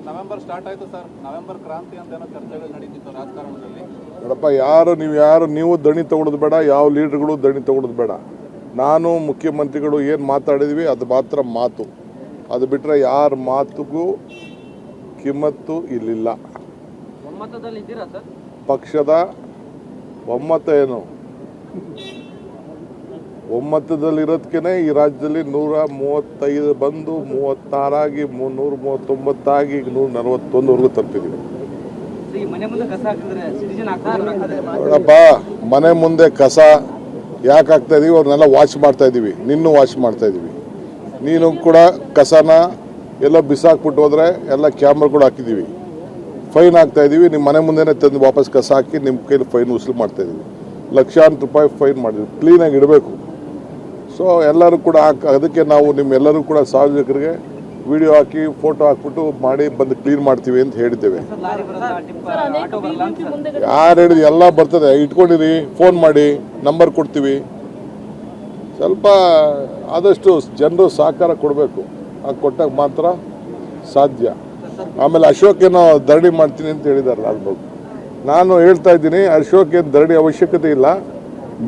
November start ಆಯಿತು sir. November ಕ್ರಾಂತಿ ಅಂತ ಏನೋ ಚರ್ಚೆಗಳು ನಡೀತಿತ್ತು ರಾಜಕಾರಣದಲ್ಲಿ. ನೋಡಪ್ಪ, ನೀವು ದಣಿ ತಗೊಳ್ಳೋದು ಬೇಡ, ಯಾವ ಲೀಡರ್ಗಳು ದಣಿ ತಗೊಳ್ಳೋದು ಬೇಡ. ನಾನು ಮುಖ್ಯಮಂತ್ರಿಗಳು ಏನು ಮಾತಾಡಿದ್ವಿ ಅದು ಮಾತ್ರ ಮಾತು. ಅದು ಬಿಟ್ಟರೆ ಯಾರ ಮಾತುಗೂ ಕಿಮ್ಮತ್ತು ಇಲ್ಲಿಲ್ಲ. ಪಕ್ಷದ ಒಮ್ಮತ ಏನು, ಒಮ್ಮತದಲ್ಲಿರೋದಕ್ಕೆ ಈ ರಾಜ್ಯದಲ್ಲಿ 135 ಬಂದು 36 ಆಗಿ 139 ಆಗಿ 141ವರೆಗೂ ತಲುಪಿದ್ದೀವಿ. ನೋಡಪ್ಪ, ಮನೆ ಮುಂದೆ ಕಸ ಯಾಕೆ ಹಾಕ್ತಾ ಇದೀವಿ, ಅವ್ರನ್ನೆಲ್ಲ ವಾಶ್ ಮಾಡ್ತಾ ಇದ್ದೀವಿ. ನಿನ್ನೂ ವಾಶ್ ಮಾಡ್ತಾ ಇದ್ದೀವಿ. ನೀನು ಕೂಡ ಕಸನ ಎಲ್ಲೋ ಬಿಸಾಕ್ಬಿಟ್ಟು ಹೋದ್ರೆ ಎಲ್ಲ ಕ್ಯಾಮ್ರಾಗಳು ಹಾಕಿದ್ದೀವಿ, ಫೈನ್ ಹಾಕ್ತಾ ಇದ್ದೀವಿ. ನಿಮ್ಮ ಮನೆ ಮುಂದೆನೇ ತಂದು ವಾಪಸ್ ಕಸ ಹಾಕಿ ನಿಮ್ಮ ಕೈಲಿ ಫೈನ್ ವಸೂಲು ಮಾಡ್ತಾ ಇದ್ದೀವಿ. ಲಕ್ಷಾಂತರ ರೂಪಾಯಿ ಫೈನ್ ಮಾಡಿದ್ವಿ. ಕ್ಲೀನಾಗಿ ಇಡಬೇಕು. ಸೊ ಎಲ್ಲರೂ ಕೂಡ ಅದಕ್ಕೆ ನಾವು ನಿಮ್ಮೆಲ್ಲರೂ ಕೂಡ ಸಾರ್ವಜನಿಕರಿಗೆ ವಿಡಿಯೋ ಹಾಕಿ ಫೋಟೋ ಹಾಕ್ಬಿಟ್ಟು ಮಾಡಿ ಬಂದು ಕ್ಲೀನ್ ಮಾಡ್ತೀವಿ ಅಂತ ಹೇಳಿದ್ದೇವೆ. ಯಾರು ಹೇಳಿದ್ರು ಎಲ್ಲ ಬರ್ತದೆ, ಇಟ್ಕೊಂಡಿರಿ, ಫೋನ್ ಮಾಡಿ, ನಂಬರ್ ಕೊಡ್ತೀವಿ. ಸ್ವಲ್ಪ ಆದಷ್ಟು ಜನರು ಸಹಕಾರ ಕೊಡಬೇಕು. ಕೊಟ್ಟಾಗ ಮಾತ್ರ ಸಾಧ್ಯ. ಆಮೇಲೆ ಅಶೋಕ್ ಏನೋ ಧರಣಿ ಮಾಡ್ತೀನಿ ಅಂತ ಹೇಳಿದಾರೆ ಲಾಲ್ಬಾಗ್. ನಾನು ಹೇಳ್ತಾ ಇದ್ದೀನಿ, ಅಶೋಕ್ ಏನು ಧರಣಿ ಅವಶ್ಯಕತೆ ಇಲ್ಲ.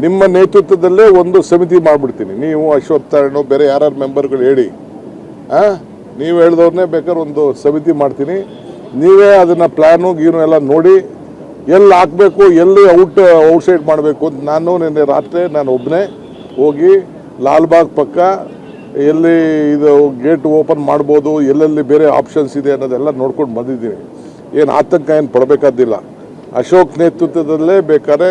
ನಿಮ್ಮ ನೇತೃತ್ವದಲ್ಲೇ ಒಂದು ಸಮಿತಿ ಮಾಡಿಬಿಡ್ತೀನಿ. ನೀವು ಅಶೋಕ್ ತಾರಣೋ ಬೇರೆ ಯಾರ್ಯಾರು ಮೆಂಬರ್ಗಳು ಹೇಳಿ, ನೀವು ಹೇಳಿದವ್ರನ್ನೇ ಬೇಕಾದ್ರೆ ಒಂದು ಸಮಿತಿ ಮಾಡ್ತೀನಿ. ನೀವೇ ಅದನ್ನು ಪ್ಲ್ಯಾನು ಗೀನು ಎಲ್ಲ ನೋಡಿ ಎಲ್ಲಿ ಹಾಕಬೇಕು, ಎಲ್ಲಿ ಔಟ್ಸೈಡ್ ಮಾಡಬೇಕು ಅಂತ ನಿನ್ನೆ ರಾತ್ರಿ ನಾನು ಒಬ್ಬನೇ ಹೋಗಿ ಲಾಲ್ಬಾಗ್ ಪಕ್ಕ ಎಲ್ಲಿ ಇದು ಗೇಟ್ ಓಪನ್ ಮಾಡ್ಬೋದು, ಎಲ್ಲೆಲ್ಲಿ ಬೇರೆ ಆಪ್ಷನ್ಸ್ ಇದೆ ಅನ್ನೋದೆಲ್ಲ ನೋಡ್ಕೊಂಡು ಬಂದಿದ್ದೀನಿ. ಏನು ಆತಂಕ ಏನು ಪಡಬೇಕಾದಿಲ್ಲ. ಅಶೋಕ್ ನೇತೃತ್ವದಲ್ಲೇ ಬೇಕಾದ್ರೆ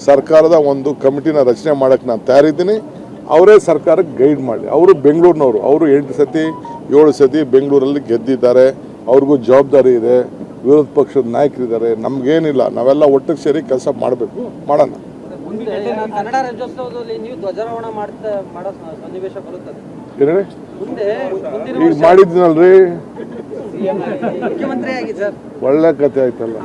ಸರ್ಕಾರದ ಒಂದು ಕಮಿಟಿನ ರಚನೆ ಮಾಡೋಕ್ಕೆ ನಾನು ತಯಾರಿದ್ದೀನಿ. ಅವರೇ ಸರ್ಕಾರಕ್ಕೆ ಗೈಡ್ ಮಾಡಿ. ಅವರು ಬೆಂಗಳೂರಿನವರು, ಅವರು 8 ಸತಿ 7 ಸತಿ ಬೆಂಗಳೂರಲ್ಲಿ ಗೆದ್ದಿದ್ದಾರೆ. ಅವ್ರಿಗೂ ಜವಾಬ್ದಾರಿ ಇದೆ. ವಿರೋಧ ಪಕ್ಷದ ನಾಯಕರಿದ್ದಾರೆ. ನಮಗೇನಿಲ್ಲ, ನಾವೆಲ್ಲ ಒಟ್ಟಿಗೆ ಸೇರಿ ಕೆಲಸ ಮಾಡಬೇಕು, ಮಾಡೋಣ. ಕನ್ನಡ ರಾಜ್ಯೋತ್ಸವದಲ್ಲಿ ನೀವು ಧ್ವಜಾರೋಹಣ ಮಾಡೋ ಸನ್ನಿವೇಶ ಬರುತ್ತದೆ. ಈಗ ಮಾಡಿದ್ದೀನಲ್ರಿ, ಮುಖ್ಯಮಂತ್ರಿ ಆಗಿ ಸರ್, ಒಳ್ಳೆ ಕತೆ ಆಯ್ತಲ್ಲ.